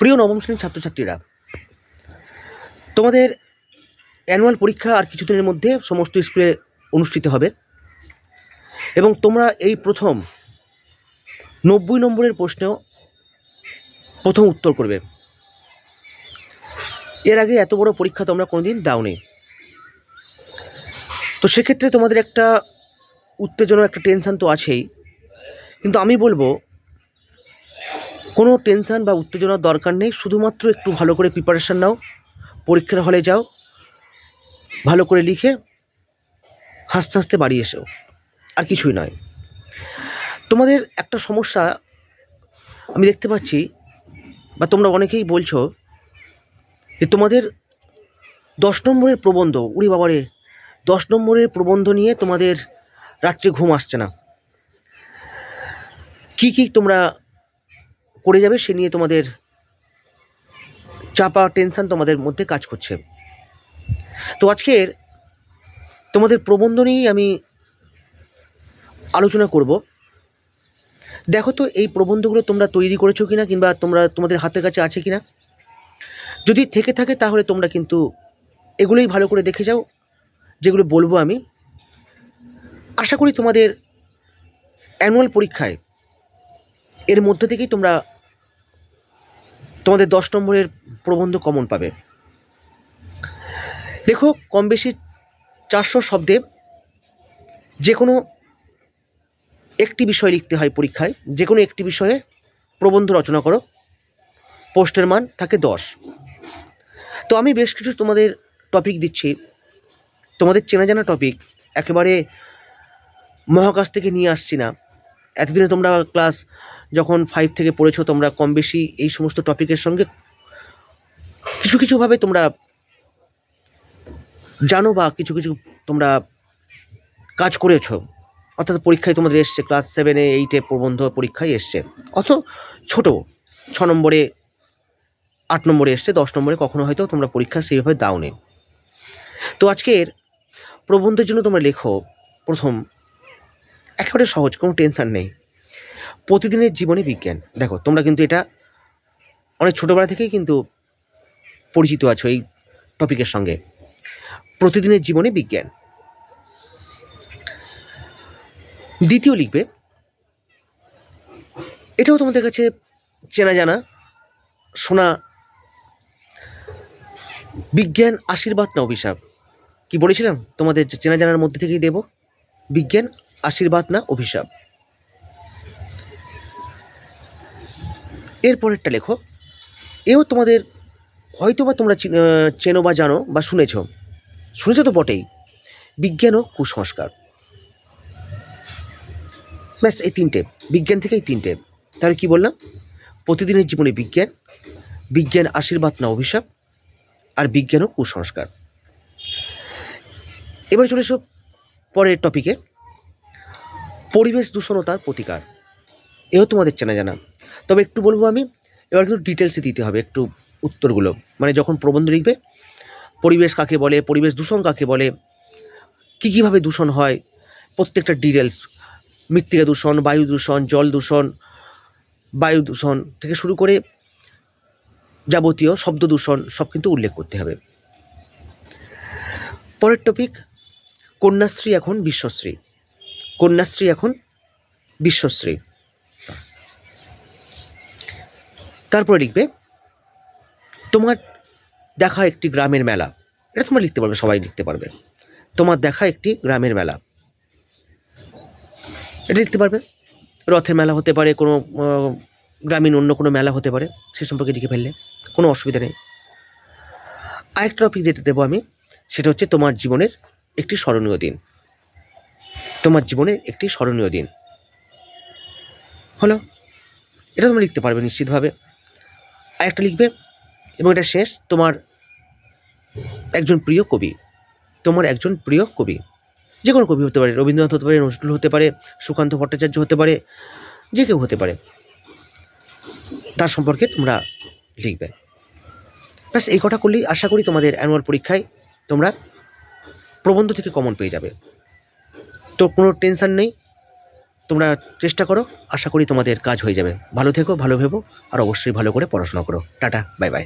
প্রিয় নবম শ্রেণীর ছাত্রছাত্রীরা, তোমাদের অ্যানুয়াল পরীক্ষা আর কিছুদিনের মধ্যে সমস্ত স্কুলে অনুষ্ঠিত হবে এবং তোমরা এই প্রথম 90 নম্বরের প্রশ্নেও প্রথম উত্তর করবে। এর আগে এত বড় পরীক্ষা তোমরা কোনোদিন দাওনি। তো সেক্ষেত্রে তোমাদের একটা উত্তেজনা, একটা টেনশান তো আছেই, কিন্তু আমি বলবো কোনো টেনশান বা উত্তেজনার দরকার নেই। শুধুমাত্র একটু ভালো করে প্রিপারেশান নাও, পরীক্ষার হলে যাও, ভালো করে লিখে হাসতে হাসতে বাড়ি এসো, আর কিছুই নয়। তোমাদের একটা সমস্যা আমি দেখতে পাচ্ছি, বা তোমরা অনেকেই বলছো যে তোমাদের 10 নম্বরের প্রবন্ধ, উড়ি বাবারে 10 নম্বরের প্রবন্ধ নিয়ে তোমাদের রাত্রে ঘুম আসছে না। কি কি তোমরা করে যাবে সে নিয়ে তোমাদের চাপা, টেনশন তোমাদের মধ্যে কাজ করছে। তো আজকের তোমাদের প্রবন্ধ নিয়েই আমি আলোচনা করব। দেখো তো এই প্রবন্ধগুলো তোমরা তৈরি করেছো কিনা, কিংবা তোমাদের হাতের কাছে আছে কিনা। যদি থেকে থাকে তাহলে তোমরা কিন্তু এগুলোই ভালো করে দেখে যাও, যেগুলো বলবো আমি। আশা করি তোমাদের অ্যানুয়াল পরীক্ষায় এর মধ্যে থেকেই তোমরা তোমাদের 10 নম্বরের প্রবন্ধ কমন পাবে। দেখো, কম বেশি 400 শব্দে যে কোনো একটি বিষয় লিখতে হয় পরীক্ষায়। যে কোনো একটি বিষয়ে প্রবন্ধ রচনা করো, পোস্টের মান থাকে 10। তো আমি বেশ কিছু তোমাদের টপিক দিচ্ছি, তোমাদের চেনা জানা টপিক, একেবারে মহাকাশ থেকে নিয়ে আসছি না। এতদিনে তোমরা ক্লাস যখন 5 থেকে পড়েছো, তোমরা কম বেশি এই সমস্ত টপিকের সঙ্গে কিছু কিছুভাবে তোমরা জানো, বা কিছু কিছু তোমরা কাজ করেছো। অর্থাৎ পরীক্ষায় তোমাদের এসছে, ক্লাস 7-এ 8-এ প্রবন্ধ পরীক্ষায় এসছে। অত ছোট 6 নম্বরে 8 নম্বরে এসছে, 10 নম্বরে কখনো হয়তো তোমরা পরীক্ষা সেইভাবে দাওনি। তো আজকের প্রবন্ধের জন্য তোমরা লেখো প্রথম, একেবারে সহজ, কোনো টেনশন নেই, প্রতিদিনের জীবনে বিজ্ঞান। দেখো, তোমরা কিন্তু এটা অনেক ছোটোবেলা থেকেই কিন্তু পরিচিত আছো এই টপিকের সঙ্গে। প্রতিদিনের জীবনে বিজ্ঞান। দ্বিতীয় লিখবে, এটাও তোমাদের কাছে চেনা জানা, শোনা, বিজ্ঞান আশীর্বাদ না অভিশাপ। কি বলেছিলাম তোমাদের চেনা জানার মধ্যে থেকেই দেব, বিজ্ঞান আশীর্বাদ না অভিশাপ। এরপরেরটা লেখো, এও তোমাদের হয়তো বা তোমরা চেনো বা জানো বা শুনেছ তো বটেই, বিজ্ঞান ও কুসংস্কার। ব্যাস, এই তিনটে, বিজ্ঞান থেকে এই তিনটে। তাহলে কি বললাম? প্রতিদিনের জীবনে বিজ্ঞান, বিজ্ঞান আশীর্বাদ না অভিশাপ, আর বিজ্ঞান ও কুসংস্কার। এবার চলে এসো পরের টপিকে, পরিবেশ দূষণ ও তার প্রতিকার। এও তোমাদের চেনা জানা, তবে একটু বলবো আমি, এবার কিন্তু ডিটেলসে দিতে হবে একটু উত্তরগুলো। মানে যখন প্রবন্ধ লিখবে, পরিবেশ কাকে বলে, পরিবেশ দূষণ কাকে বলে, কীভাবে দূষণ হয়, প্রত্যেকটা ডিটেলস, মৃত্তিকা দূষণ, বায়ু দূষণ, জল দূষণ, বায়ু দূষণ থেকে শুরু করে যাবতীয় শব্দ দূষণ সব কিন্তু উল্লেখ করতে হবে। পরের টপিক, কন্যাশ্রী এখন বিশ্বশ্রী। কন্যাশ্রী এখন বিশ্বশ্রী। তারপরে লিখবে, তোমার দেখা একটি গ্রামের মেলা। এটা তোমরা লিখতে পারবে, সবাই লিখতে পারবে। তোমার দেখা একটি গ্রামের মেলা, এটা লিখতে পারবে। রথের মেলা হতে পারে, কোনো গ্রামীণ অন্য কোনো মেলা হতে পারে, সে সম্পর্কে লিখে ফেললে কোনো অসুবিধা নেই। আরেকটা টপিক যেটা দেবো আমি, সেটা হচ্ছে তোমার জীবনের একটি স্মরণীয় দিন। তোমার জীবনের একটি স্মরণীয় দিন হলো, এটা তোমরা লিখতে পারবে নিশ্চিতভাবে। আরেকটা লিখবে, এবং এটা শেষ, তোমার একজন প্রিয় কবি। তোমার একজন প্রিয় কবি, যে কোনো কবি হতে পারে, রবীন্দ্রনাথ হতে পারে, নজরুল হতে পারে, সুকান্ত ভট্টাচার্য হতে পারে, যে কেউ হতে পারে, তার সম্পর্কে তোমরা লিখবে। ব্যাস, এই কথা করলেই আশা করি তোমাদের অ্যানুয়াল পরীক্ষায় তোমরা প্রবন্ধ থেকে কমন পেয়ে যাবে। তো কোনো টেনশন নেই, তোমরা চেষ্টা করো, আশা করি তোমাদের কাজ হয়ে যাবে। ভালো থেকো, ভালো ভেবো, আর অবশ্যই ভালো করে পড়াশোনা করো। Tata, bye bye.